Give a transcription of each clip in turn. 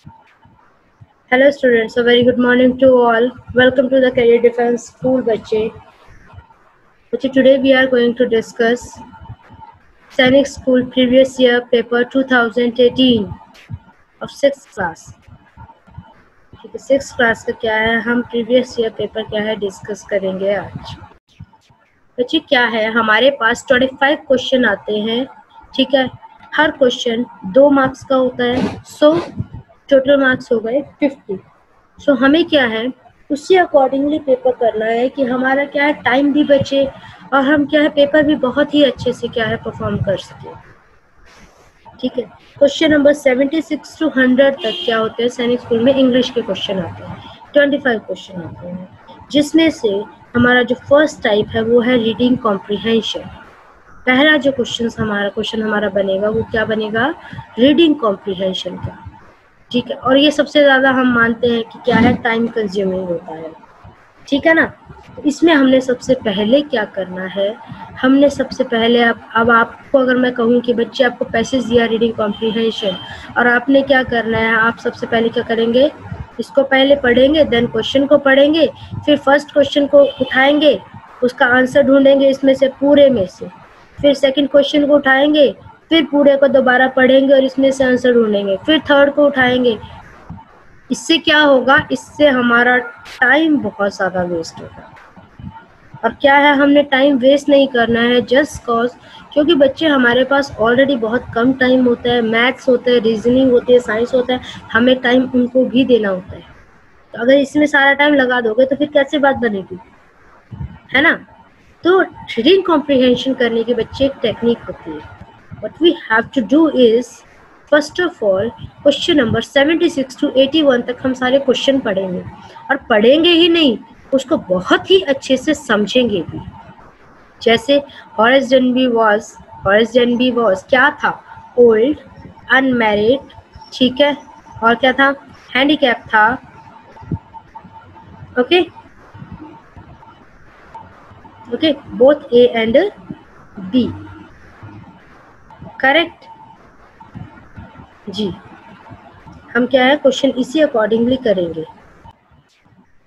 Hello students, a very good morning to all. Welcome to the Career Defense School बच्चे. Today we are going to discuss Sainik School previous year paper 2018 of 6th class. ठीक है, 6th class का क्या है, हम previous year paper क्या है discuss करेंगे आज. बच्चे क्या है, हमारे पास 25 क्वेश्चन आते हैं. ठीक है, हर क्वेश्चन 2 मार्क्स का होता है. सो टोटल मार्क्स हो गए 50. सो हमें क्या है उसी अकॉर्डिंगली पेपर करना है कि हमारा क्या है टाइम भी बचे और हम क्या है पेपर भी बहुत ही अच्छे से क्या है परफॉर्म कर सके. ठीक है, क्वेश्चन नंबर 76 to 100 तक क्या होते हैं सैनिक स्कूल में इंग्लिश के क्वेश्चन आते हैं. 25 क्वेश्चन आते हैं, जिसमें से हमारा जो फर्स्ट टाइप है वो है रीडिंग कॉम्प्रिहेंशन. पहला जो क्वेश्चन हमारा बनेगा वो क्या बनेगा, रीडिंग कॉम्प्रिहेंशन का. ठीक है, और ये सबसे ज़्यादा हम मानते हैं कि क्या है टाइम कंज्यूमिंग होता है. ठीक है ना, तो इसमें हमने सबसे पहले क्या करना है, हमने सबसे पहले अब आपको अगर मैं कहूँ कि बच्चे आपको पैसेज दिया रीडिंग कॉम्प्रिहेंशन और आपने क्या करना है, आप सबसे पहले क्या करेंगे, इसको पहले पढ़ेंगे, देन क्वेश्चन को पढ़ेंगे, फिर फर्स्ट क्वेश्चन को उठाएंगे, उसका आंसर ढूंढेंगे इसमें से पूरे में से, फिर सेकंड क्वेश्चन को उठाएंगे, फिर पूरे को दोबारा पढ़ेंगे और इसमें से आंसर ढूंढेंगे, फिर थर्ड को उठाएंगे. इससे क्या होगा, इससे हमारा टाइम बहुत ज़्यादा वेस्ट होगा. और क्या है, हमने टाइम वेस्ट नहीं करना है जस्ट कॉज क्योंकि बच्चे हमारे पास ऑलरेडी बहुत कम टाइम होता है. मैथ्स होता है, रीजनिंग होती है, साइंस होता है, हमें टाइम उनको भी देना होता है. तो अगर इसमें सारा टाइम लगा दोगे तो फिर कैसे बात बनेगी, है ना. तो रीडिंग कॉम्प्रिहेंशन करने की बच्चे एक टेक्निक होती है. What we have to do is, first of all, question number 76 to 81 तक हम सारे क्वेश्चन पढ़ेंगे और पढ़ेंगे ही नहीं, उसको बहुत ही अच्छे से समझेंगे भी. जैसे हॉरेस डेनबी वॉज क्या था, ओल्ड, अनमैरिड. ठीक है, और क्या था, हैंडीकैप था. Okay, both A and B. Correct जी. हम क्या है क्वेश्चन इसी अकॉर्डिंगली करेंगे.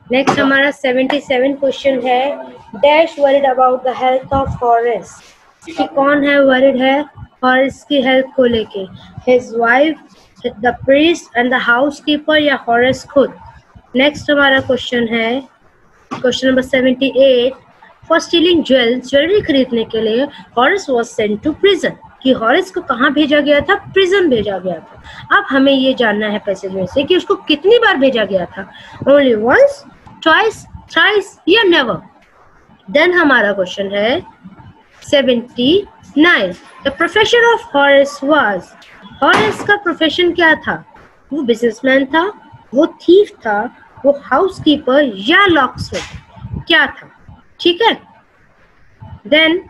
नेक्स्ट हमारा 77 क्वेश्चन है, dash worried about the health of Horace. कि कौन है वरिड है हॉरेस की हेल्थ को लेके, his wife, the priest and the housekeeper या हॉरेस खुद. नेक्स्ट हमारा क्वेश्चन है question number 78, for stealing jewellery खरीदने के लिए Horace was sent to prison. कि हॉरेस को कहाँ भेजा गया था, प्रिजन भेजा गया था. अब हमें ये जानना है पैसेज में से कि उसको कितनी बार भेजा गया था, ओनली वंस, ट्वाइस, थ्राइस या नेवर. देन हमारा क्वेश्चन है 79, the profession of Horace was. Horace का प्रोफेशन क्या था, वो बिजनेसमैन था, वो थीफ था, वो हाउसकीपर या लॉकस्मिथ, क्या था. ठीक है, देन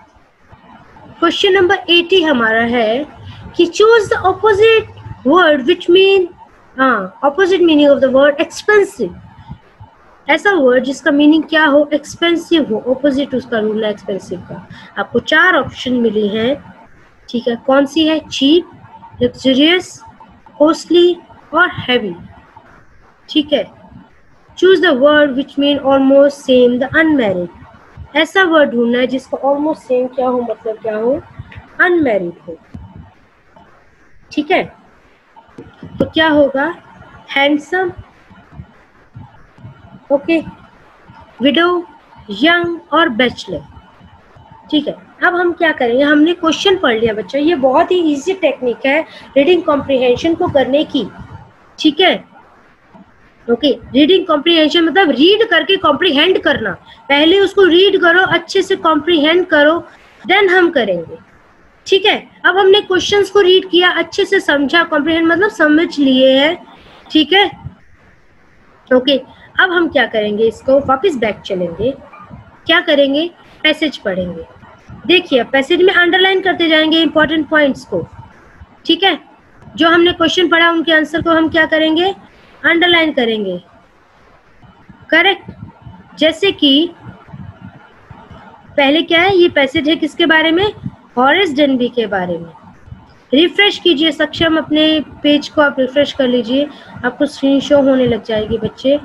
क्वेश्चन नंबर 80 हमारा है कि choose the opposite word which mean, opposite meaning of the word expensive. ऐसा वर्ड जिसका मीनिंग क्या हो, एक्सपेंसिव हो, ऑपोजिट उसका रूल है एक्सपेंसिव का. आपको 4 ऑप्शन मिली हैं. ठीक है, कौन सी है, चीप, लग्जरियस, कॉस्टली और हैवी. ठीक है, choose the word which mean almost same, the unmarried. ऐसा वर्ड ढूंढना है जिसका ऑलमोस्ट सेम क्या हो, मतलब क्या हो, अनमैरिड हो. ठीक है, तो क्या होगा, हैंडसम, ओके, विडो, यंग और बैचलर. ठीक है, अब हम क्या करेंगे, हमने क्वेश्चन पढ़ लिया बच्चा, ये बहुत ही इजी टेक्निक है रीडिंग कॉम्प्रिहेंशन को करने की. ठीक है, ओके, रीडिंग कॉम्प्रिहेंशन मतलब रीड करके कॉम्प्रिहेंड करना. पहले उसको रीड करो, अच्छे से कॉम्प्रिहेंड करो, देन हम करेंगे. ठीक है, अब हमने क्वेश्चंस को रीड किया, अच्छे से समझा, कॉम्प्रिहेंड मतलब समझ लिए हैं. ठीक है, ओके, अब हम क्या करेंगे, इसको वापस बैक चलेंगे, क्या करेंगे, पैसेज पढ़ेंगे. देखिए पैसेज में अंडरलाइन करते जाएंगे इंपॉर्टेंट पॉइंट्स को. ठीक है, जो हमने क्वेश्चन पढ़ा उनके आंसर को हम क्या करेंगे, अंडरलाइन करेंगे. करेक्ट, जैसे कि पहले क्या है, ये पैसेज है किसके बारे में, हॉरेस डेनबी के बारे में. रिफ्रेश कीजिए, सक्षम अपने पेज को आप रिफ्रेश कर लीजिए, आपको स्क्रीन शो होने लग जाएगी बच्चे,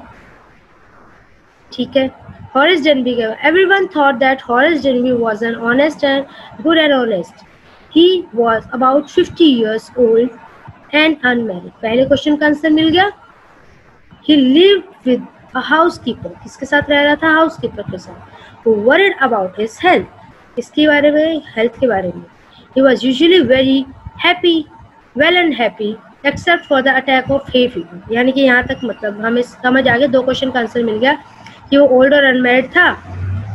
ठीक है। हॉरेस डेनबी का, everyone thought that Horace Denby was an honest and good and honest, he was about 50 years old and unmarried. पहले क्वेश्चन का आंसर मिल गया। ही लिव्ड विद अ हाउसकीपर, किसके साथ रह रहा था? हाउसकीपर के साथ। Who worried about his health, किसके बारे में? हेल्थ के बारे में। He was usually very happy, well and happy except for the attack of hay fever. यानी कि यहाँ तक मतलब हमें समझ आ गया, दो क्वेश्चन का आंसर मिल गया कि वो ओल्ड और अनमैरिड था,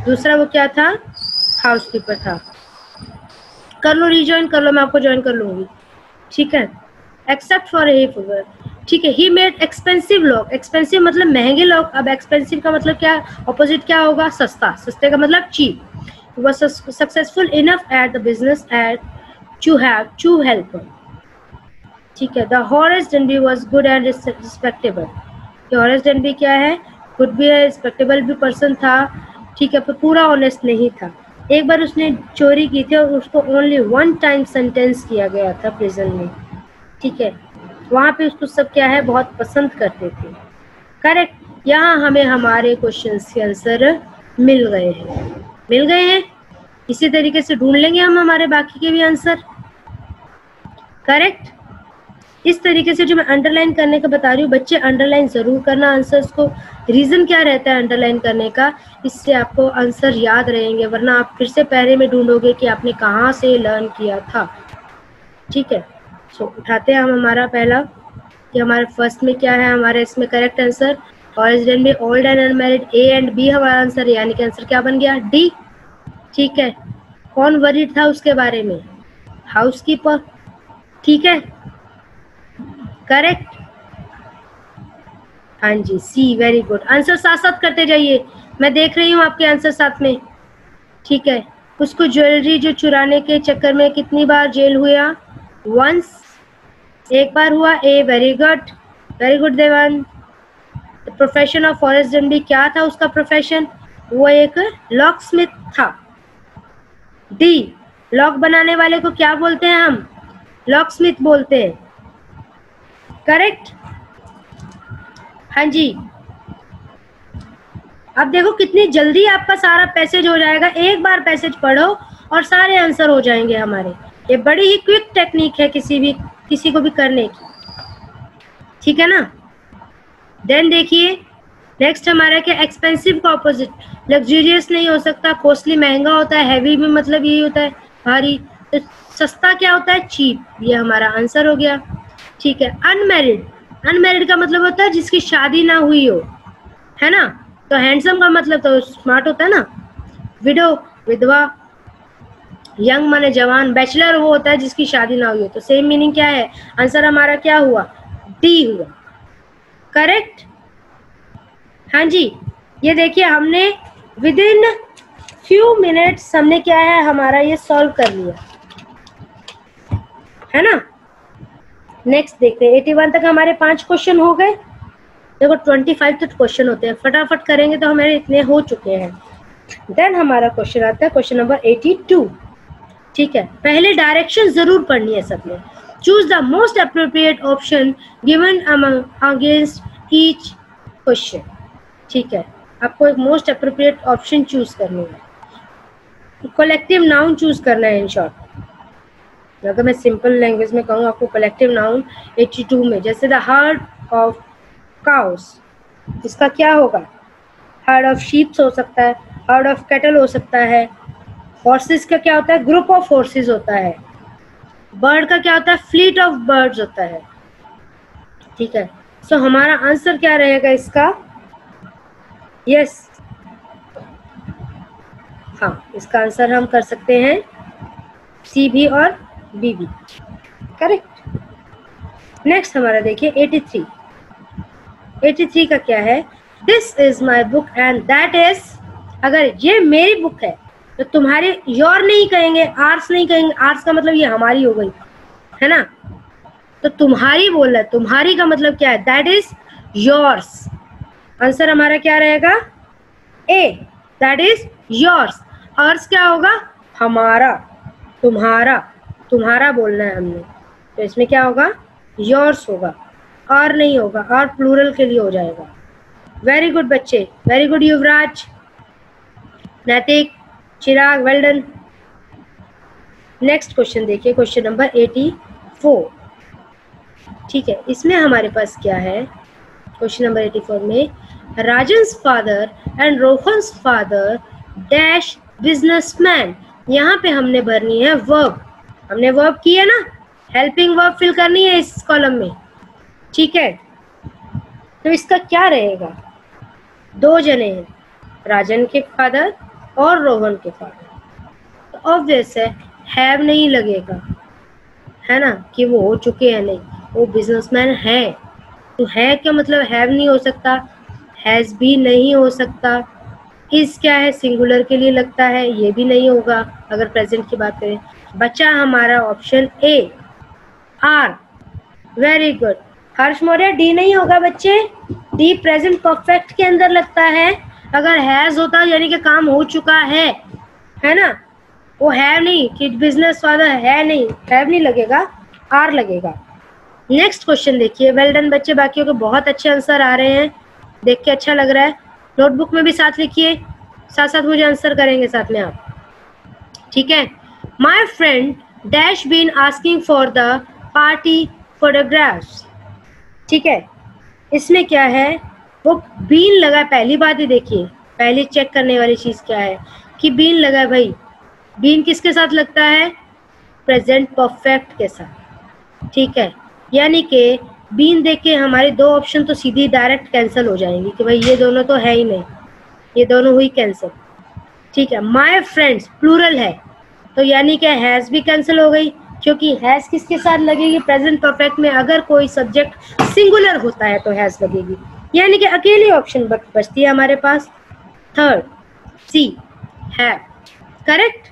दूसरा वो क्या था? हाउसकीपर था। कर लो, रिज्वाइन कर लो, मैं आपको ज्वाइन कर लूंगी, ठीक है। एक्सेप्ट फॉर हे फीवर, ठीक है। He made expensive lock, expensive मतलब महंगे लॉक, अब एक्सपेंसिव का मतलब क्या, ऑपोजिट क्या होगा? सस्ता, सस्ते का मतलब cheap. was successful enough at the business at to have two helper, ठीक है। The Horace Denby was good and respectable, Horace Denby क्या है? गुड भी है, रिस्पेक्टेबल भी पर्सन था, ठीक है, पर पूरा ऑनेस्ट नहीं था। एक बार उसने चोरी की थी और उसको ओनली 1 टाइम सेंटेंस किया गया था प्रिजन में, ठीक है। वहाँ पे उसको सब क्या है? बहुत पसंद करते थे, करेक्ट। यहाँ हमें हमारे क्वेश्चंस के आंसर मिल गए हैं, मिल गए हैं। इसी तरीके से ढूंढ लेंगे हम हमारे बाकी के भी आंसर, करेक्ट। इस तरीके से जो मैं अंडरलाइन करने का बता रही हूँ, बच्चे अंडरलाइन जरूर करना आंसर्स को। रीजन क्या रहता है अंडरलाइन करने का? इससे आपको आंसर याद रहेंगे, वरना आप फिर से पहले में ढूंढोगे कि आपने कहाँ से लर्न किया था, ठीक है। सो उठाते हैं हम हमारा पहला कि हमारे फर्स्ट में क्या है, हमारे इसमें correct answer Horace Denby old and unmarried, A and B हमारा आंसर, यानी कि आंसर क्या बन गया? डी, ठीक है। कौन वरीड था उसके बारे में? हाउसकीपर, ठीक है, करेक्ट। हाँ जी, सी, वेरी गुड। आंसर साथ साथ करते जाइए, मैं देख रही हूँ आपके आंसर साथ में, ठीक है। उसको ज्वेलरी जो चुराने के चक्कर में कितनी बार जेल हुआ? वंस, एक बार हुआ। ए, वेरी गुड, वेरी गुड देवान। प्रोफेशन ऑफ हॉरेस डेनबी क्या था उसका प्रोफेशन? वो एक लॉक स्मिथ था। डी, लॉक बनाने वाले को क्या बोलते हैं हम? लॉक स्मिथ बोलते हैं, करेक्ट। हाँ जी, अब देखो कितनी जल्दी आपका सारा पैसेज हो जाएगा, एक बार पैसेज पढ़ो और सारे आंसर हो जाएंगे हमारे। ये बड़ी ही क्विक टेक्निक है किसी को भी करने की, ठीक है ना। देन देखिए नेक्स्ट हमारा क्या? एक्सपेंसिव का ऑपोजिट, लग्जूरियस नहीं हो सकता, कॉस्टली महंगा होता है, हैवी भी मतलब यही होता है भारी, तो सस्ता क्या होता है? चीप, ये हमारा आंसर हो गया, ठीक है। अनमैरिड, अनमैरिड का मतलब होता है जिसकी शादी ना हुई हो, है ना। तो हैंडसम का मतलब तो स्मार्ट होता है ना। विडो, विधवा, यंग माने जवान, बैचलर वो होता है जिसकी शादी ना हुई हो। तो सेम मीनिंग क्या है? आंसर हमारा क्या हुआ? डी हुआ, करेक्ट। हाँ जी, ये देखिए हमने विद इन फ्यू मिनट्स हमने क्या है हमारा ये सॉल्व कर लिया, है ना। नेक्स्ट देखते हैं, 81 तक हमारे 5 क्वेश्चन हो गए। देखो 25 तक क्वेश्चन होते हैं, फटाफट करेंगे तो हमारे इतने हो चुके हैं। देन हमारा क्वेश्चन आता है क्वेश्चन नंबर 82, ठीक है। पहले डायरेक्शन जरूर पढ़नी है सबने। Choose the most appropriate option given against each question, ठीक है। आपको एक मोस्ट अप्रोप्रिएट ऑप्शन चूज करनी है, कलेक्टिव नाउन चूज करना है। इन शॉर्ट अगर मैं सिंपल लैंग्वेज में कहूँ आपको, कलेक्टिव नाउन 82 में, जैसे द हर्ड ऑफ काउस, इसका क्या होगा? हर्ड ऑफ शीप्स हो सकता है, हर्ड ऑफ कैटल हो सकता है। हॉर्सेस का क्या होता है? ग्रुप ऑफ हॉर्सेस होता है। बर्ड का क्या होता है? फ्लीट ऑफ बर्ड्स होता है, ठीक है। सो हमारा आंसर क्या रहेगा इसका? यस, हाँ, इसका आंसर हम कर सकते हैं सी भी और बी भी, करेक्ट। नेक्स्ट हमारा देखिए 83, 83 का क्या है? This is my book and that is, अगर ये मेरी बुक है तो तुम्हारे योर नहीं कहेंगे, आर्स नहीं कहेंगे, आर्स का मतलब ये हमारी हो गई, है ना। तो तुम्हारी बोल रहा है, तुम्हारी का मतलब क्या है? That is yours. आंसर हमारा क्या रहेगा? ए, दैट इज योर्स। आर्स क्या होगा? हमारा, तुम्हारा, तुम्हारा बोलना है हमने, तो इसमें क्या होगा, योर्स होगा, और नहीं होगा, और प्लूरल के लिए हो जाएगा। वेरी गुड बच्चे, वेरी गुड युवराज, नैतिक, चिराग, वेल डन। नेक्स्ट क्वेश्चन देखिए, क्वेश्चन नंबर 84। ठीक है, इसमें हमारे पास क्या है, क्वेश्चन नंबर 84 में, Rajan's father and Rohan's father dash businessman. यहाँ पे हमने भरनी है वर्ब, हमने वर्ब की है ना, हेल्पिंग वर्ब फिल करनी है इस कॉलम में। ठीक है, तो इसका क्या रहेगा, दो जने हैं, राजन के फादर और रोहन के फादर, तो ऑब्वियस है हैव नहीं लगेगा, है ना, कि वो हो चुके हैं, नहीं, वो बिजनेसमैन है, तो है क्या मतलब हैव नहीं हो सकता, हैज भी नहीं हो सकता, इज क्या है, सिंगुलर के लिए लगता है, ये भी नहीं होगा अगर प्रेजेंट की बात करें। बचा हमारा option A, R. Very good Harsh Maurya, D नहीं होगा बच्चे, डी प्रेजेंट परफेक्ट के अंदर लगता है। अगर हैज होता यानी कि काम हो चुका है ना, वो है नहीं कि बिजनेस फादर है, नहीं, हैव नहीं लगेगा, आर लगेगा। नेक्स्ट क्वेश्चन देखिए, वेल डन बच्चे, बाकियों के बहुत अच्छे आंसर आ रहे हैं, देख के अच्छा लग रहा है। नोटबुक में भी साथ लिखिए, साथ साथ मुझे आंसर करेंगे साथ में आप, ठीक है। My friend dash been asking for the party photographs. ठीक है, इसमें क्या है, वो बीन लगा, पहली बात ही देखिए, पहली चेक करने वाली चीज क्या है कि बीन लगा, भाई बीन किसके साथ लगता है, प्रेजेंट परफेक्ट के साथ। ठीक है, यानी कि बीन देख के हमारे दो ऑप्शन तो सीधी डायरेक्ट कैंसिल हो जाएंगी कि भाई ये दोनों तो है ही नहीं, ये दोनों हुई कैंसिल। ठीक है, माय फ्रेंड्स प्लूरल है, तो यानी कि हैज भी कैंसिल हो गई, क्योंकि हैज किसके साथ लगेगी, प्रेजेंट परफेक्ट में अगर कोई सब्जेक्ट सिंगुलर होता है तो हैज लगेगी, यानी कि अकेली ऑप्शन बचती है हमारे पास, थर्ड सी, है करेक्ट।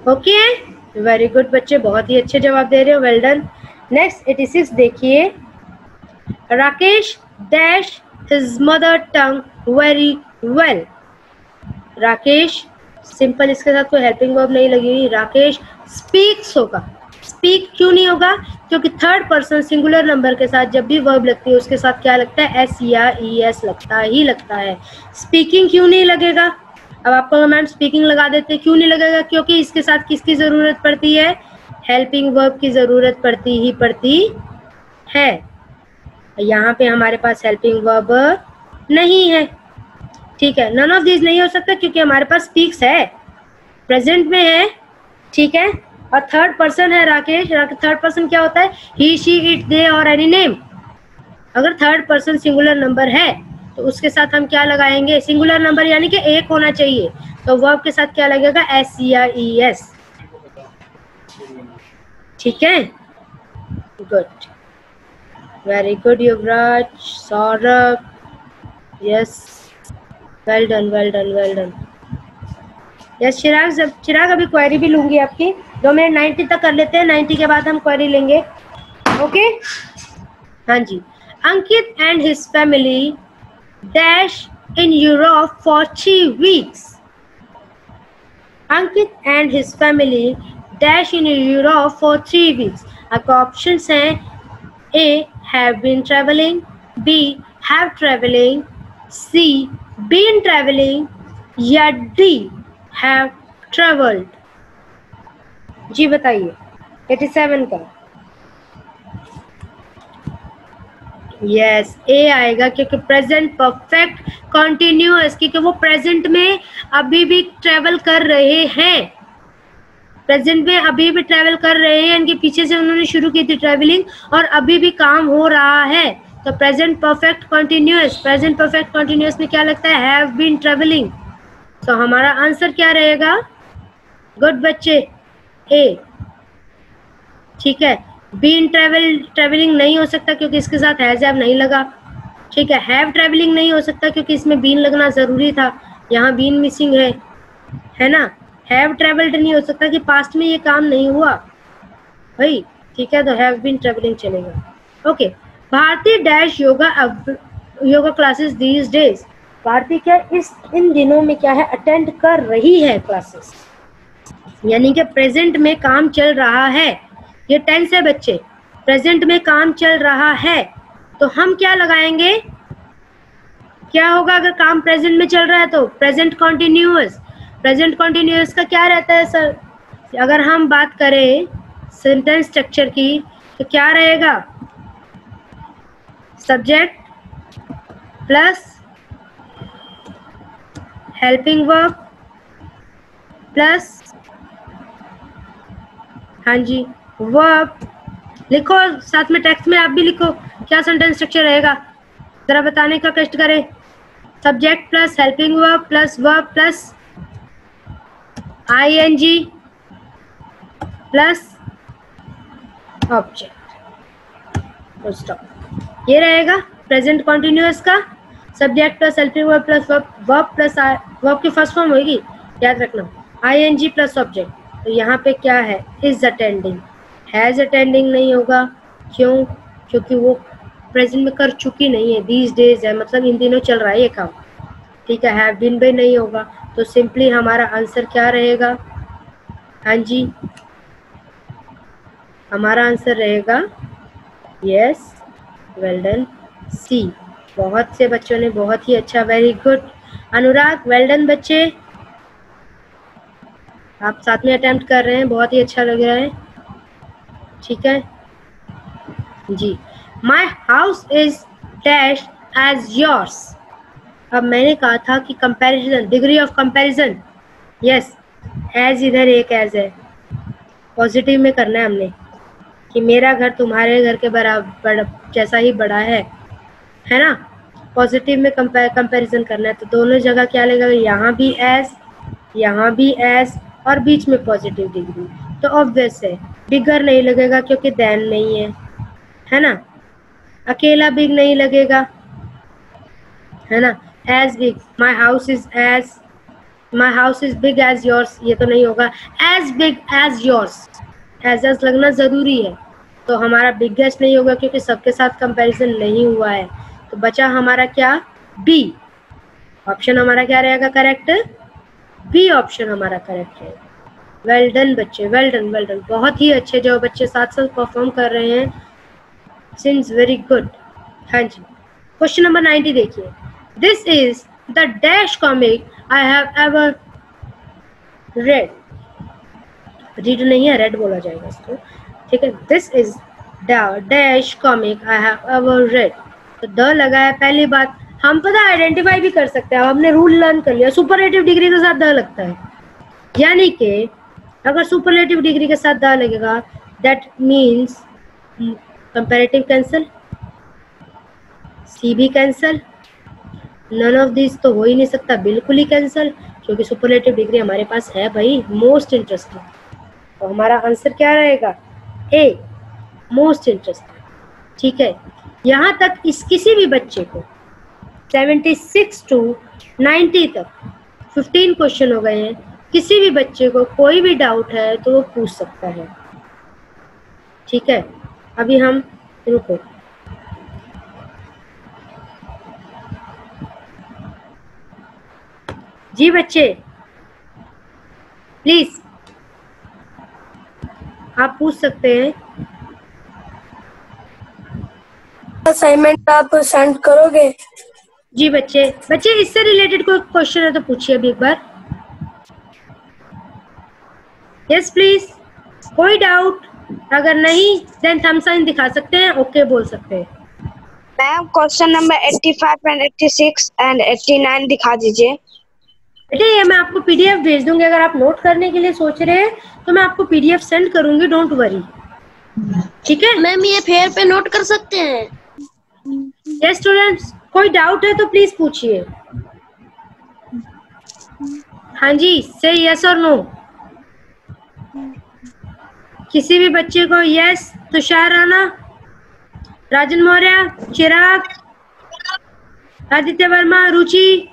ओके, वेरी गुड बच्चे, बहुत ही अच्छे जवाब दे रहे हो, वेल डन। नेक्स्ट 86 देखिए, Rakesh dash his mother tongue very well. Rakesh simple, इसके साथ कोई हेल्पिंग वर्ब नहीं लगी हुई, राकेश स्पीक्स होगा। स्पीक क्यों नहीं होगा, क्योंकि थर्ड पर्सन सिंगुलर नंबर के साथ जब भी वर्ब लगती है उसके साथ क्या लगता है, एस या ई एस लगता ही लगता है। स्पीकिंग क्यों नहीं लगेगा, अब आपको मैम स्पीकिंग लगा देते, क्यों नहीं लगेगा, क्योंकि इसके साथ किसकी जरूरत पड़ती है, हेल्पिंग वर्ब की जरूरत पड़ती है। यहाँ पे हमारे पास हेल्पिंग वर्ब नहीं है। ठीक है, नन ऑफ दिस नहीं हो सकता क्योंकि हमारे पास स्पीक्स है, प्रेजेंट में है। ठीक है, और थर्ड पर्सन है राकेश, थर्ड पर्सन क्या होता है, ही शी इट दे और एनी नेम। अगर थर्ड पर्सन सिंगुलर नंबर है तो उसके साथ हम क्या लगाएंगे, सिंगुलर नंबर यानी कि एक होना चाहिए, तो वर्ब के साथ क्या लगेगा, एस या ई एस। ठीक है, good, very good Yuvraj, Saurabh, yes, well done well done well done. Yes Chirag, Chirag अभी क्वेरी भी लूंगी आपकी, 2 मिनट 90 तक कर लेते हैं, 90 के बाद हम क्वेरी लेंगे। ओके, हाँ जी। Ankit and his family dash in Europe for 3 weeks। Ankit and his family dash in Europe for 3 weeks। आपका ऑप्शन हैं, A have been travelling, B have travelling, C been travelling, या डी हैव ट्रेवल्ड। जी बताइए, 87 का yes ए आएगा, क्योंकि present perfect continuous, क्योंकि वो प्रेजेंट में अभी भी ट्रेवल कर रहे हैं, प्रेजेंट में अभी भी ट्रेवल कर रहे हैं, इनके पीछे से उन्होंने शुरू की थी ट्रेवलिंग और अभी भी काम हो रहा है, तो present perfect continuous, present perfect continuous में क्या लगता है, हैव बीन ट्रेवलिंग। तो हमारा आंसर क्या रहेगा, गुड बच्चे, ए। ठीक है, बीन ट्रेवलिंग नहीं हो सकता क्योंकि इसके साथ हैज हैव नहीं लगा। ठीक है, हैव ट्रेवलिंग नहीं हो सकता क्योंकि इसमें बीन लगना जरूरी था, यहाँ बीन मिसिंग है ना। हैव ट्रेवल्ड नहीं हो सकता कि पास्ट में ये काम नहीं हुआ भाई। ठीक है, तो हैव बीन ट्रेवलिंग चलेगा। Okay, Bharti dash yoga classes these days. Bharti क्या इन दिनों में क्या है, अटेंड कर रही है क्लासेस, यानी कि प्रेजेंट में काम चल रहा है, ये टेंस है बच्चे, प्रेजेंट में काम चल रहा है, तो हम क्या लगाएंगे, क्या होगा अगर काम प्रेजेंट में चल रहा है तो प्रेजेंट कॉन्टिन्यूअस। प्रेजेंट कॉन्टिन्यूअस का क्या रहता है सर, अगर हम बात करें सेंटेंस स्ट्रक्चर की तो क्या रहेगा, subject plus helping verb plus, हाँ जी, वर्ब। लिखो साथ में, टेक्स्ट में आप भी लिखो क्या सेंटेंस स्ट्रक्चर रहेगा, जरा बताने का कष्ट करें। Subject plus helping verb plus ING plus object, stop. ये रहेगा प्रेजेंट कॉन्टिन्यूअस का, subject plus helping verb plus verb plus verb की फर्स्ट फॉर्म होगी, याद रखना, आईएनजी प्लस ऑब्जेक्ट। तो यहाँ पे क्या है, इज अटेंडिंग, हैज अटेंडिंग नहीं होगा, क्यों, क्योंकि वो प्रेजेंट में कर चुकी नहीं है, दीज डेज है, मतलब इन दिनों चल रहा है ये काम, ठीक है। हैव बीन भी नहीं होगा, तो सिंपली हमारा आंसर क्या रहेगा, हाँ जी, हमारा आंसर रहेगा यस, वेल डन, सी। बहुत से बच्चों ने बहुत ही अच्छा, वेरी गुड अनुराग, वेल डन बच्चे, आप साथ में अटेम्प्ट कर रहे हैं, बहुत ही अच्छा लग रहा है, ठीक है जी। My house is dash as yours. अब मैंने कहा था कि comparison, degree of comparison, yes, as इधर एक एज है, पॉजिटिव में करना है हमने कि मेरा घर तुम्हारे घर के बराबर जैसा ही बड़ा है ना, पॉजिटिव में कंपैरिजन करना है, तो दोनों जगह क्या लगेगा, यहाँ भी एज, यहाँ भी एज, और बीच में पॉजिटिव डिग्री, तो ऑब्वियस है बिगर नहीं लगेगा क्योंकि देन नहीं है ना, अकेला बिग नहीं लगेगा, है ना, as big, my house is big as yours, ये तो नहीं होगा, as big as yours, as लगना जरूरी है, तो हमारा बिगेस्ट नहीं होगा क्योंकि सबके साथ कंपैरिजन नहीं हुआ है, तो बचा हमारा क्या, बी ऑप्शन हमारा क्या रहेगा करेक्ट, बी ऑप्शन हमारा करेक्ट है। वेल डन बच्चे, वेल डन, वेल डन, बहुत ही अच्छे जो बच्चे साथ साथ परफॉर्म कर रहे हैं, सिंस वेरी गुड। हाँ जी, क्वेश्चन नंबर 90 देखिए, this is the dash comic I have ever read, read नहीं है, रेड बोला जाएगा इसको, ठीक है। This is the dash comic I have ever read, तो द लगा है, पहली बात हम पता आइडेंटिफाई भी कर सकते हैं, हमने रूल लर्न कर लिया, सुपरलेटिव डिग्री के साथ द लगता है, यानी कि अगर सुपरलेटिव डिग्री के साथ द लगेगा दैट मीन्स कंपैरेटिव कैंसल, सी भी कैंसल, नन ऑफ दिस तो हो ही नहीं सकता, बिल्कुल ही कैंसल, क्योंकि सुपरलेटिव डिग्री हमारे पास है भाई, मोस्ट इंटरेस्टिंग, तो हमारा आंसर क्या रहेगा, ए, मोस्ट इंटरेस्टिंग, ठीक है। यहाँ तक इस किसी भी बच्चे को 76 to 90 तक 15 क्वेश्चन हो गए हैं, किसी भी बच्चे को कोई भी डाउट है तो वो पूछ सकता है, ठीक है। अभी हम रुको, जी बच्चे प्लीज आप पूछ सकते हैं, असाइनमेंट आप सेंड करोगे? जी बच्चे, बच्चे इससे रिलेटेड कोई क्वेश्चन है तो पूछिए अभी एक बार, यस प्लीज, कोई डाउट, अगर नहीं देन थंब साइन दिखा सकते हैं, ओके बोल सकते हैं। Ma'am question number 85 and 86 and 89 दिखा दीजिए। बेटे ये मैं आपको पीडीएफ भेज दूंगी, अगर आप नोट करने के लिए सोच रहे हैं तो मैं आपको पीडीएफ सेंड करूंगी, डोंट वरी, ठीक है। मैम ये फेयर पे नोट कर सकते हैं? यस स्टूडेंट्स, कोई डाउट है तो प्लीज पूछिए, हाँ जी, से यस और नो, किसी भी बच्चे को यस, तुषार राणा, राजन मौर्य, चिराग, आदित्य वर्मा, रुचि,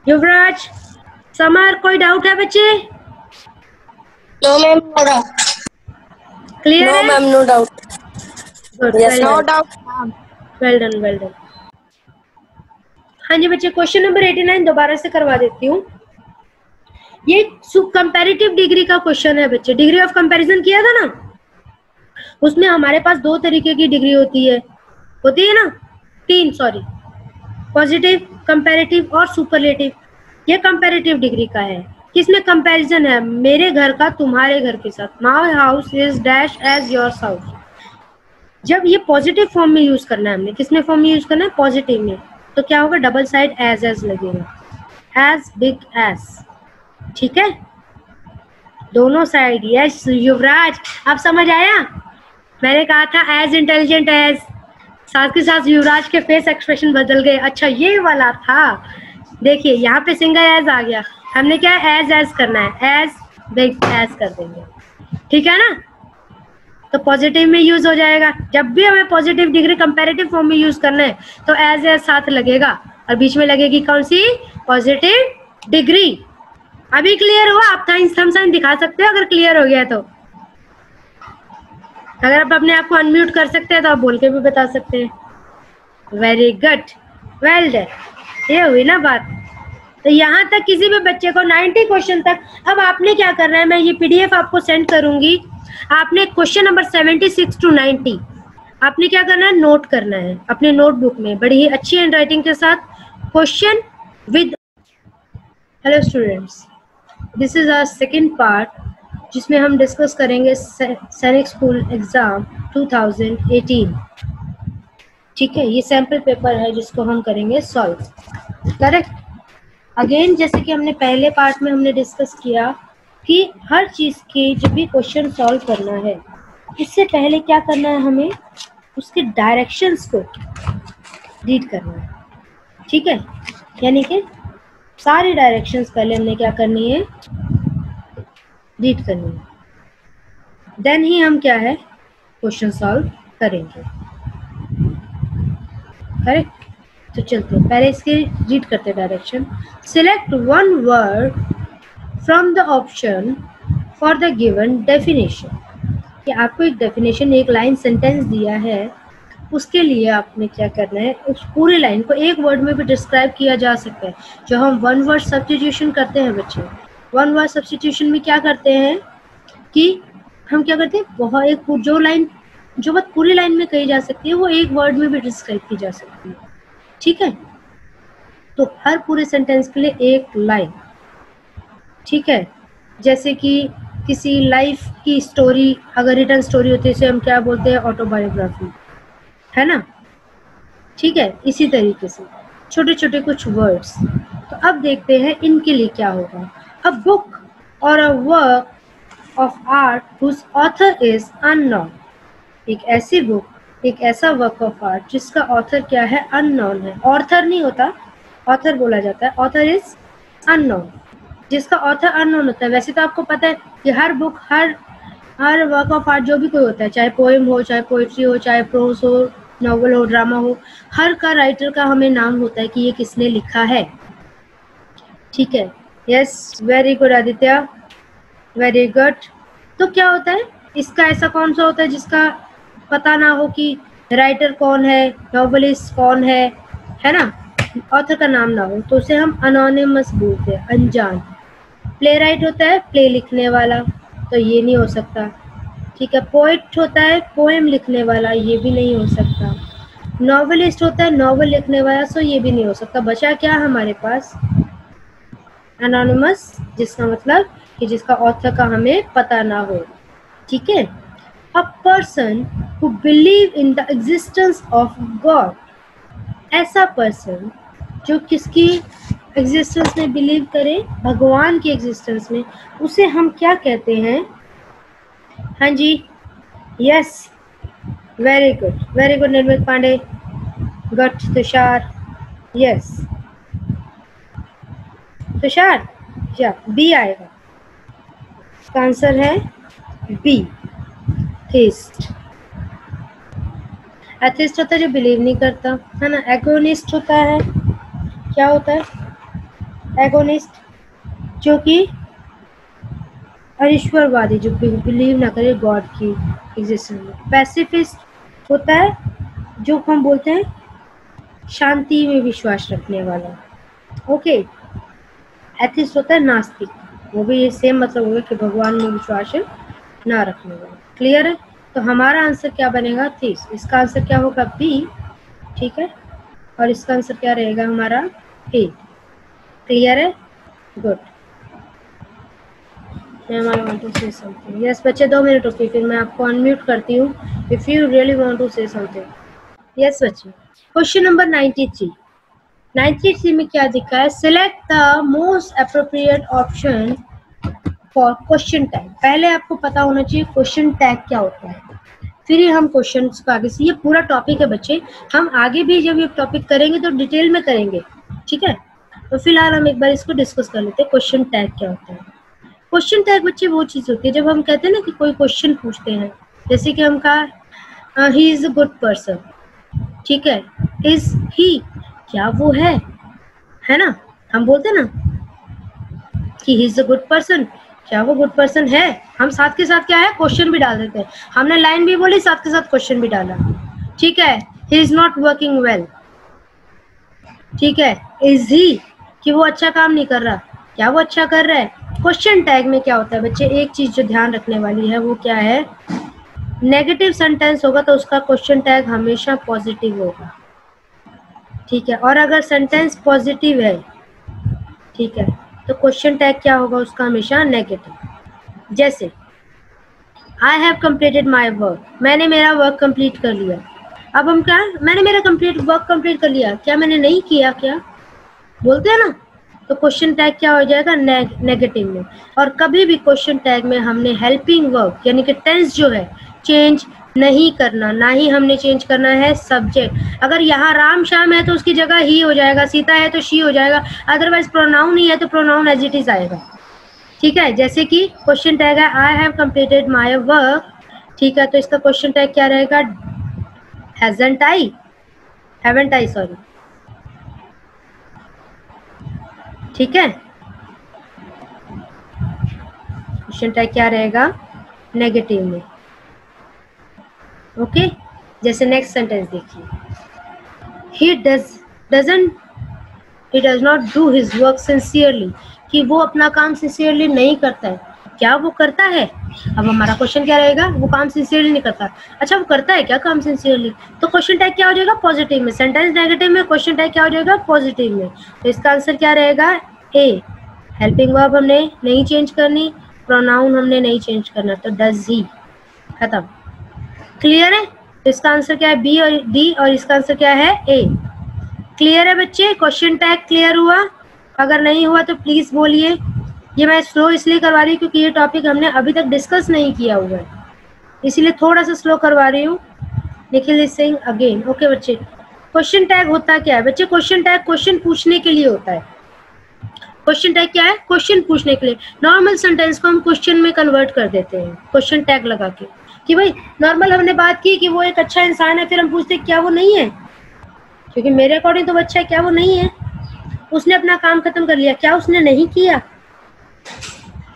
युवराज, समर, कोई डाउट है बच्चे? No ma'am, no doubt, clear नो है? Ma'am, no doubt, yes, no doubt, well done, well done. हाँ जी बच्चे, क्वेश्चन नंबर 89 दोबारा से करवा देती हूँ। ये कंपैरेटिव डिग्री का क्वेश्चन है बच्चे। डिग्री ऑफ कंपैरिजन किया था ना, उसमें हमारे पास 2 तरीके की डिग्री होती है ना, 3 सॉरी, पॉजिटिव, कंपैरेटिव और सुपरलेटिव। ये कंपैरेटिव डिग्री का है। किसमें कंपैरिजन है? मेरे घर का तुम्हारे घर के साथ। My house is dash as yours house. जब ये पॉजिटिव फॉर्म में यूज करना है हमने, किसमें फॉर्म में यूज करना है? पॉजिटिव में। तो क्या होगा? डबल साइड एज लगेगा, एज बिग एज। ठीक है, दोनों साइड। यस युवराज, अब समझ आया? मैंने कहा था एज इंटेलिजेंट एज, साथ के साथ युवराज के फेस एक्सप्रेशन बदल गए। अच्छा ये वाला था। देखिए यहाँ पे सिंगल एज आ गया, हमने क्या एज करना है, एज बिग एज कर देंगे। ठीक है ना? तो पॉजिटिव में यूज हो जाएगा। जब भी हमें पॉजिटिव डिग्री कंपैरेटिव फॉर्म में यूज करना है तो एज साथ लगेगा और बीच में लगेगी कौन सी? Positive degree. अभी क्लियर हुआ? आप थम साइन दिखा सकते हो अगर क्लियर हो गया तो। अगर आप अपने आप को अनम्यूट कर सकते हैं तो आप बोल के भी बता सकते हैं। Very good, well done. ये हुई ना बात। तो यहाँ तक किसी भी बच्चे को 90 क्वेश्चन तक। अब आपने क्या करना है, मैं ये पीडीएफ आपको सेंड करूंगी। आपने क्वेश्चन नंबर 76 to 90 आपने क्या करना है? नोट करना है अपने नोटबुक में बड़ी ही अच्छी हैंड राइटिंग के साथ। Question with hello students, this is our second part जिसमें हम डिस्कस करेंगे सैनिक स्कूल एग्जाम 2018। ठीक है, ये सैम्पल पेपर है जिसको हम करेंगे सॉल्व। करेक्ट। अगेन जैसे कि हमने पहले पार्ट में हमने डिस्कस किया कि हर चीज की जब भी क्वेश्चन सॉल्व करना है, इससे पहले क्या करना है? हमें उसके डायरेक्शंस को रीड करना है। ठीक है, यानी कि सारी डायरेक्शंस पहले हमने क्या करनी है? रीड करनी है। देन ही हम क्या है? क्वेश्चन सॉल्व करेंगे। करेक्ट। तो चलते हैं, पहले इसके रीड करते direction. Select one word from the option for the given definition. कि आपको एक डेफिनेशन, एक लाइन सेंटेंस दिया है, उसके लिए आपने क्या करना है? उस पूरी लाइन को एक वर्ड में भी डिस्क्राइब किया जा सकता है। जो हम वन वर्ड सब्स्टिट्यूशन करते हैं बच्चे, वन वर्ड सब्स्टिट्यूशन में क्या करते हैं कि हम क्या करते हैं? बहुत एक जो लाइन, जो बात पूरी लाइन में कही जा सकती है वो एक वर्ड में भी डिस्क्राइब की जा सकती है। ठीक है, तो हर पूरे सेंटेंस के लिए एक लाइन। ठीक है, जैसे कि किसी लाइफ की स्टोरी अगर रिटर्न स्टोरी होती है, इसे हम क्या बोलते हैं? ऑटोबायोग्राफी, है ना? ठीक है, इसी तरीके से छोटे छोटे कुछ वर्ड्स। तो अब देखते हैं इनके लिए क्या होगा। अ बुक और a work of art whose author is unknown. एक ऐसी बुक, एक ऐसा वर्क ऑफ आर्ट जिसका ऑथर क्या है? अननोन है। ऑथर नहीं होता, ऑथर बोला जाता है। ऑथर इज अननोन, जिसका ऑथर अननोन होता है। वैसे तो आपको पता है कि हर बुक, हर वर्क ऑफ आर्ट जो भी कोई होता है, चाहे पोएम हो, चाहे पोइट्री हो, चाहे प्रोज हो, नॉवल हो, ड्रामा हो, हर का राइटर का हमें नाम होता है कि ये किसने लिखा है। ठीक है, yes, very good Aditya, very good. तो क्या होता है इसका? ऐसा कौन सा होता है जिसका पता ना हो कि राइटर कौन है, नॉवलिस्ट कौन है ना, ऑथर का नाम ना हो, तो उसे हम अनोनिमस बोलते हैं, अनजान। प्ले राइट होता है प्ले लिखने वाला, तो ये नहीं हो सकता। ठीक है, पोइट होता है पोएम लिखने वाला, ये भी नहीं हो सकता। नॉवलिस्ट होता है नॉवल लिखने वाला, सो ये भी नहीं हो सकता। बचा क्या हमारे पास? अनोनिमस, जिसका मतलब कि जिसका ऑथर का हमें पता ना हो। ठीक है, a person who believe in the existence of God. ऐसा पर्सन जो किसकी एग्जिस्टेंस में बिलीव करे? भगवान की एग्जिस्टेंस में, उसे हम क्या कहते हैं? हाँ जी, यस, वेरी गुड निर्मित पांडे, गट तुषार, यस तुषार, या बी आएगा। इसका आंसर है बी, थीस्ट। एथिस्ट होता है जो बिलीव नहीं करता, है ना। एगोनिस्ट होता है, क्या होता है? एगोनिस्ट जो कि ईश्वरवादी, जो बिलीव ना करे गॉड की एग्जिस्टेंस में। पैसिफिस्ट होता है जो हम बोलते हैं शांति में विश्वास रखने वाला। ओके, एथिस्ट होता है नास्तिक, वो भी ये सेम मतलब होगा कि भगवान में विश्वास ना रखने वाले। क्लियर है? तो हमारा आंसर क्या बनेगा? 30। इसका आंसर क्या होगा? बी। ठीक है, और इसका आंसर क्या रहेगा हमारा? ए। क्लियर है? गुड। यस बच्चे, 2 मिनट रुकिए, फिर मैं आपको अनम्यूट करती हूँ if you really want to say something. Yes बच्चे, क्वेश्चन नंबर 93। 93 में क्या दिखा है? Select the most appropriate option for question tag. पहले आपको पता होना चाहिए क्वेश्चन टैग क्या होता है, फिर ही हम क्वेश्चन को आगे से, ये पूरा टॉपिक है बच्चे, हम आगे भी जब ये टॉपिक करेंगे तो डिटेल में करेंगे। ठीक है, तो फिलहाल हम एक बार इसको डिस्कस कर लेते हैं। क्वेश्चन टैग क्या होता है? क्वेश्चन टैग बच्चे वो चीज होती है जब हम कहते हैं ना कि कोई क्वेश्चन पूछते हैं, जैसे कि हम कहा he is a good person. ठीक है, इज ही, क्या वो है ना, हम बोलते हैं ना कि he is a good person, क्या वो गुड पर्सन है। हम साथ के साथ क्या है, क्वेश्चन भी डाल देते हैं। हमने लाइन भी बोली, साथ के साथ क्वेश्चन भी डाला। ठीक है, he is not working well. ठीक है, इज ही, कि वो अच्छा काम नहीं कर रहा, क्या वो अच्छा कर रहा है। क्वेश्चन टैग में क्या होता है बच्चे, एक चीज जो ध्यान रखने वाली है वो क्या है, नेगेटिव सेंटेंस होगा तो उसका क्वेश्चन टैग हमेशा पॉजिटिव होगा। ठीक है, और अगर सेंटेंस पॉजिटिव है, ठीक है, तो क्वेश्चन टैग क्या होगा उसका, हमेशा नेगेटिव। जैसे I have completed my work, मैंने मेरा वर्क कंप्लीट कर लिया। अब हम क्या, मैंने मेरा वर्क कंप्लीट कर लिया, क्या मैंने नहीं किया, क्या बोलते हैं ना, तो क्वेश्चन टैग क्या हो जाएगा, नेगेटिव में। और कभी भी क्वेश्चन टैग में हमने हेल्पिंग वर्ब यानी कि टेंस जो है चेंज नहीं करना, ना ही हमने चेंज करना है सब्जेक्ट। अगर यहाँ राम श्याम है तो उसकी जगह ही हो जाएगा, सीता है तो शी हो जाएगा, अदरवाइज प्रोनाउन ही है तो प्रोनाउन एज इट इज आएगा। ठीक है, जैसे कि क्वेश्चन टैग है I have completed my work. ठीक है, तो इसका क्वेश्चन टैग क्या रहेगा, hasn't I, haven't I, sorry. ठीक है, क्वेश्चन टैग क्या रहेगा, नेगेटिव में। ओके, जैसे नेक्स्ट सेंटेंस देखिए, he does not do his work sincerely, कि वो अपना काम सिंसियरली नहीं करता है, क्या वो करता है। अब हमारा क्वेश्चन क्या रहेगा, वो काम सिंसियरली नहीं करता, अच्छा वो करता है क्या काम सिंसियरली, तो क्वेश्चन टैग क्या हो जाएगा, पॉजिटिव में। सेंटेंस नेगेटिव में, क्वेश्चन टैग क्या हो जाएगा, पॉजिटिव में। तो इसका आंसर क्या रहेगा, ए। हेल्पिंग वर्ब हमने नहीं चेंज करनी, प्रोनाउन हमने नहीं चेंज करना, तो डज ही, खत्म। क्लियर है? तो इसका आंसर क्या है, बी और डी, और इसका आंसर क्या है, ए। क्लियर है बच्चे? क्वेश्चन टैग क्लियर हुआ? अगर नहीं हुआ तो प्लीज बोलिए। ये मैं स्लो इसलिए करवा रही हूँ क्योंकि ये टॉपिक हमने अभी तक डिस्कस नहीं किया हुआ है, इसीलिए थोड़ा सा स्लो करवा रही हूँ। निखिल सिंह अगेन। ओके बच्चे, क्वेश्चन टैग होता क्या है बच्चे, क्वेश्चन टैग क्वेश्चन पूछने के लिए होता है। क्वेश्चन टैग क्या है, क्वेश्चन पूछने के लिए। नॉर्मल सेंटेंस को हम क्वेश्चन में कन्वर्ट कर देते हैं क्वेश्चन टैग लगा के, कि भाई नॉर्मल हमने बात की कि वो एक अच्छा इंसान है, फिर हम पूछते क्या वो नहीं है, क्योंकि मेरे अकॉर्डिंग तो अच्छा है, क्या वो नहीं है, उसने अपना काम खत्म कर लिया, क्या उसने नहीं किया।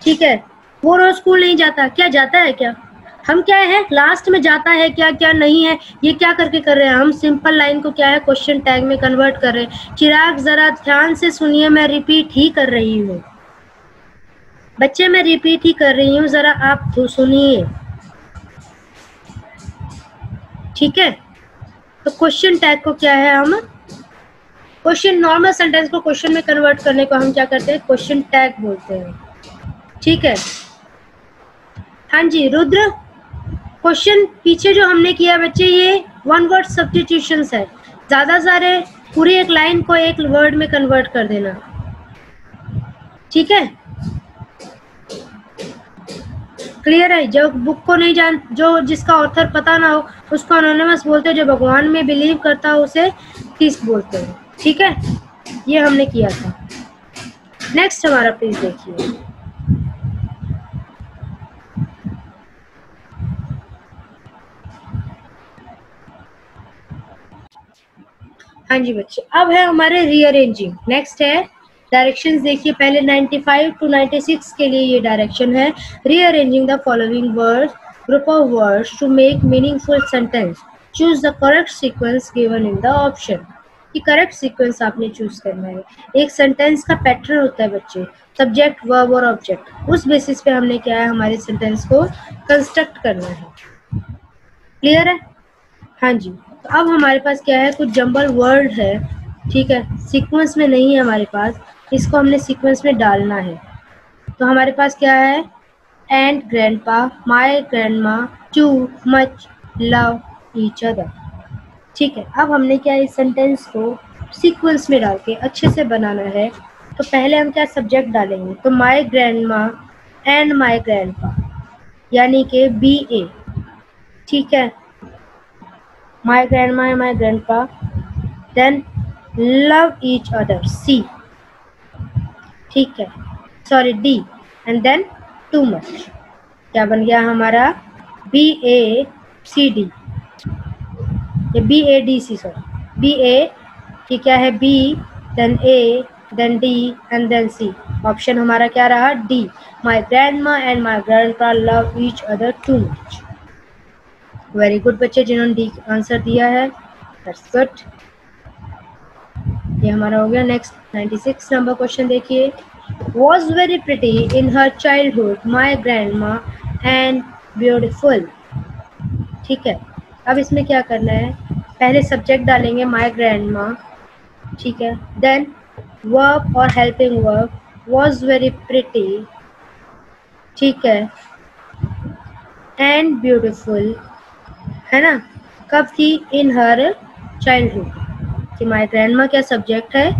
ठीक है, वो रोज स्कूल नहीं जाता, क्या जाता है, क्या हम क्या है लास्ट में जाता है, क्या क्या नहीं है, ये क्या करके कर रहे हैं हम, सिंपल लाइन को क्या है क्वेश्चन टैग में कन्वर्ट कर रहे हैं। चिराग जरा ध्यान से सुनिए, मैं रिपीट ही कर रही हूँ बच्चे, मैं रिपीट ही कर रही हूँ, जरा आप सुनिए। ठीक है, तो क्वेश्चन टैग को क्या है, हम क्वेश्चन, नॉर्मल सेंटेंस को क्वेश्चन में कन्वर्ट करने को हम क्या करते हैं, क्वेश्चन टैग बोलते हैं। ठीक है, हाँ जी रुद्र, क्वेश्चन पीछे जो हमने किया बच्चे, ये वन वर्ड सब्स्टिट्यूशंस है, ज्यादा सारे पूरी एक लाइन को एक वर्ड में कन्वर्ट कर देना। ठीक है, क्लियर है? जो बुक को नहीं जान, जो जिसका ऑथर पता ना हो उसको एनोनिमस बोलते हैं, जो भगवान में बिलीव करता है उसे थीस्ट बोलते हैं। ठीक है, ये हमने किया था। नेक्स्ट हमारा प्लीज देखिए, हाँ जी बच्चे, अब है हमारे रीअरेंजिंग। नेक्स्ट है डायरेक्शंस, देखिए पहले 95 to 96 के लिए ये डायरेक्शन है, rearranging the following words, group of words to make meaningful sentence, choose the correct sequence given in the option. कि करेक्ट सीक्वेंस आपने चूज करना है। एक सेंटेंस का पैटर्न होता है बच्चे सब्जेक्ट, वर्ब और ऑब्जेक्ट, उस बेसिस पे हमने क्या है हमारे सेंटेंस को कंस्ट्रक्ट करना है। क्लियर है? हाँ जी। तो अब हमारे पास क्या है, कुछ जंबल वर्ड है, ठीक है, सीक्वेंस में नहीं है हमारे पास, इसको हमने सीक्वेंस में डालना है। तो हमारे पास क्या है, and grandpa, my grandma, too much, love each other. ठीक है, अब हमने क्या इस सेंटेंस को सीक्वेंस में डाल के अच्छे से बनाना है। तो पहले हम क्या सब्जेक्ट डालेंगे, तो my grandma and my grandpa, यानी कि BA। ठीक है, my grandma and my grandpa, then love each other, C। ठीक है, sorry D, and then too much. क्या बन गया हमारा, BACD, ये BADC, सॉरी BA की क्या है, B, then A, then D and then C। Option हमारा क्या रहा, D। My grandma and my grandpa love each other too much. Very good बच्चे जिन्होंने D आंसर दिया है, दैट्स गुड। ये हमारा हो गया। नेक्स्ट 96 नंबर क्वेश्चन देखिए, was very pretty in her childhood my grandma and beautiful. ठीक है, अब इसमें क्या करना है, पहले सब्जेक्ट डालेंगे माई ग्रैंडमा, ठीक है, देन वर्ब और helping verb, was very pretty, ठीक है, एंड ब्यूटिफुल, है ना, कब थी, इन हर चाइल्डहुड, कि माई ग्रैंडमा क्या सब्जेक्ट है,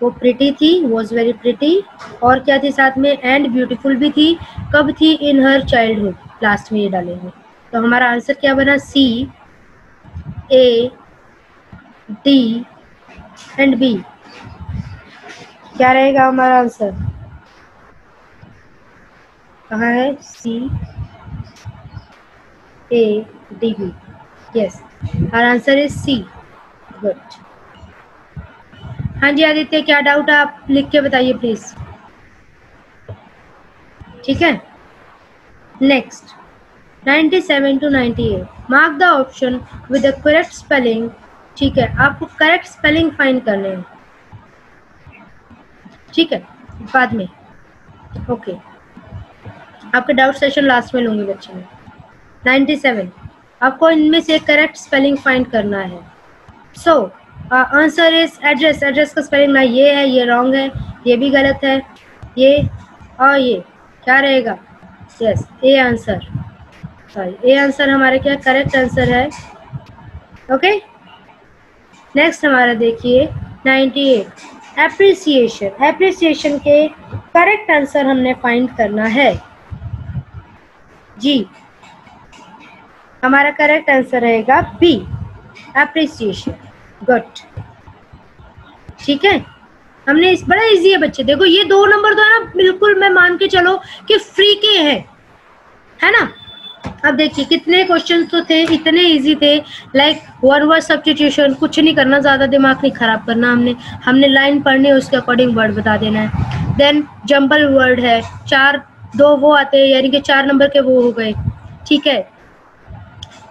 वो प्रिटी थी, वॉज वेरी प्रिटी, और क्या थी साथ में, एंड ब्यूटीफुल भी थी, कब थी, इन हर चाइल्डहुड, लास्ट में ये डालेंगे। तो हमारा आंसर क्या बना, C, A, D and B। क्या रहेगा हमारा आंसर, कहाँ है, C, A, D, B। Yes, our answer is C। Good. हाँ जी आदित्य, क्या डाउट है, आप लिख के बताइए प्लीज। ठीक है, next 97 to 98, mark the option with the correct spelling. ठीक है, आपको करेक्ट स्पेलिंग फाइंड करने हैं, ठीक है, बाद में, ओके, आपके डाउट सेशन लास्ट में लूंगी बच्चे में। 97, आपको इनमें से करेक्ट स्पेलिंग फाइंड करना है। So answer is address, address का स्पेलिंग ना ये है, ये रॉन्ग है, ये भी गलत है, ये और ये क्या रहेगा, yes A answer, sorry A answer हमारे क्या करेक्ट आंसर है। ओके, नेक्स्ट हमारा देखिए 98, एप्रिसिएशन, एप्रिसिएशन के करेक्ट आंसर हमने फाइंड करना है जी। हमारा करेक्ट आंसर रहेगा B, एप्रिसिएशन। गुड, ठीक है, हमने इस बड़ा इजी है बच्चे, देखो ये 2 नंबर तो है ना, बिल्कुल मैं मान के चलो कि फ्री के हैं, है ना। अब देखिए कितने क्वेश्चंस तो थे, इतने इजी थे, लाइक वन वर्ड सब्स्टिट्यूशन, कुछ नहीं करना, ज्यादा दिमाग नहीं खराब करना, हमने लाइन पढ़नी है, उसके अकॉर्डिंग वर्ड बता देना है। देन जंबल वर्ड है, 2 वो आते हैं, यानी कि 4 नंबर के वो हो गए, ठीक है,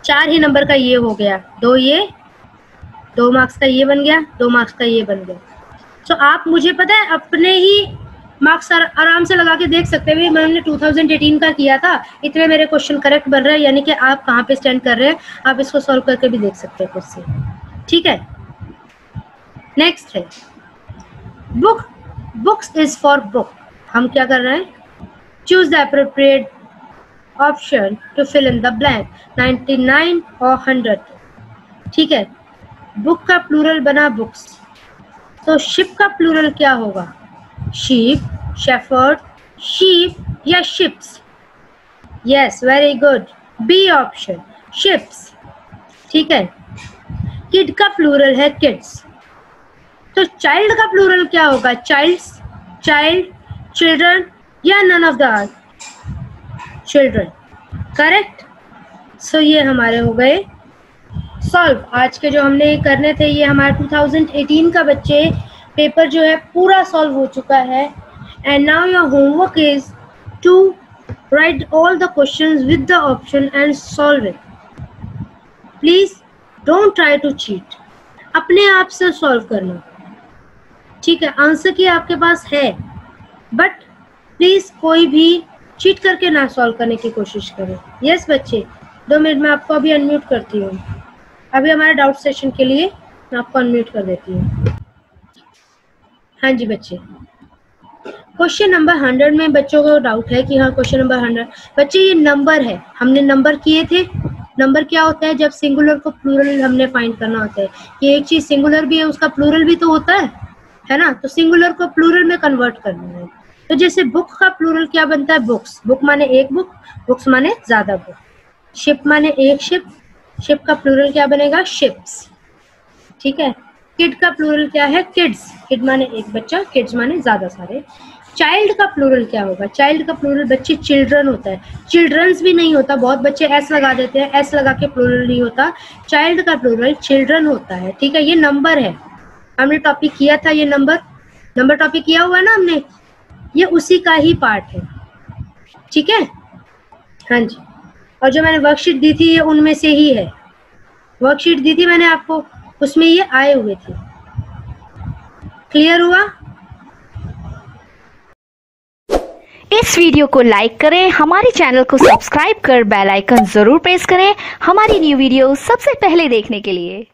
4 ही नंबर का ये हो गया, 2 ये, 2 मार्क्स का ये बन गया, 2 मार्क्स का ये बन गया। तो आप मुझे पता है अपने ही मार्क्स आराम से लगा के देख सकते हैं, मैंने 2018 का किया था, इतने मेरे क्वेश्चन करेक्ट बन रहे हैं, यानी कि आप कहाँ पे स्टैंड कर रहे हैं, आप इसको सॉल्व करके भी देख सकते हैं खुद से, ठीक है। नेक्स्ट है book, books is for book, हम क्या कर रहे हैं, choose the appropriate option to fill in the blank, 99 और 100, ठीक है। बुक का प्लूरल बना बुक्स, तो शिप का प्लूरल क्या होगा, शीप, शेफर्ड, शीप या ships. Yes, very good, B option, ships, ठीक है। किड का प्लूरल है किड्स, तो चाइल्ड का प्लूरल क्या होगा, चाइल्ड्स, चाइल्ड, चिल्ड्रन या none of the children, correct. So ये हमारे हो गए सॉल्व। आज के जो हमने करने थे, ये हमारा 2018 का बच्चे पेपर जो है पूरा सॉल्व हो चुका है। And now your homework is to write all the questions with the option and solve it. Please don't try to cheat, अपने आप से सॉल्व करना, ठीक है। आंसर की आपके पास है, बट प्लीज कोई भी चीट करके ना सॉल्व करने की कोशिश करें। यस बच्चे, 2 मिनट में आपको अभी अनम्यूट करती हूँ। अभी हमारे डाउट सेशन के लिए मैं आपको अनम्यूट कर देती हूँ। हाँ जी बच्चे, क्वेश्चन नंबर 100 में बच्चों को डाउट है कि हाँ क्वेश्चन नंबर 100 बच्चे ये नंबर है, हमने नंबर किए थे। नंबर क्या होता है? जब सिंगुलर को प्लूरल हमने फाइंड करना होता है कि एक चीज सिंगुलर भी है उसका प्लूरल भी तो होता है ना, तो सिंगुलर को प्लूरल में कन्वर्ट करना है। तो जैसे बुक का प्लूरल क्या बनता है? बुक्स। बुक माने एक बुक, बुक्स माने ज्यादा बुक। शिप माने एक शिप, शिप का प्लूरल क्या बनेगा? शिप्स। ठीक है। किड का प्लूरल क्या है? किड्स। किड माने एक बच्चा, किड्स माने ज्यादा सारे। चाइल्ड का प्लूरल क्या होगा? चाइल्ड का प्लूरल बच्चे चिल्ड्रन होता है, चिल्ड्रंस भी नहीं होता। बहुत बच्चे एस लगा देते हैं, एस लगा के प्लूरल नहीं होता। चाइल्ड का प्लूरल चिल्ड्रन होता है। ठीक है, ये नंबर है, हमने टॉपिक किया था, ये नंबर टॉपिक किया हुआ है ना हमने, ये उसी का ही पार्ट है। ठीक है, हाँ जी। और जो मैंने वर्कशीट दी थी ये उनमें से ही है, वर्कशीट दी थी मैंने आपको, उसमें ये आए हुए थे। क्लियर हुआ? इस वीडियो को लाइक करें, हमारे चैनल को सब्सक्राइब कर बेल आइकन जरूर प्रेस करें हमारी न्यू वीडियो सबसे पहले देखने के लिए।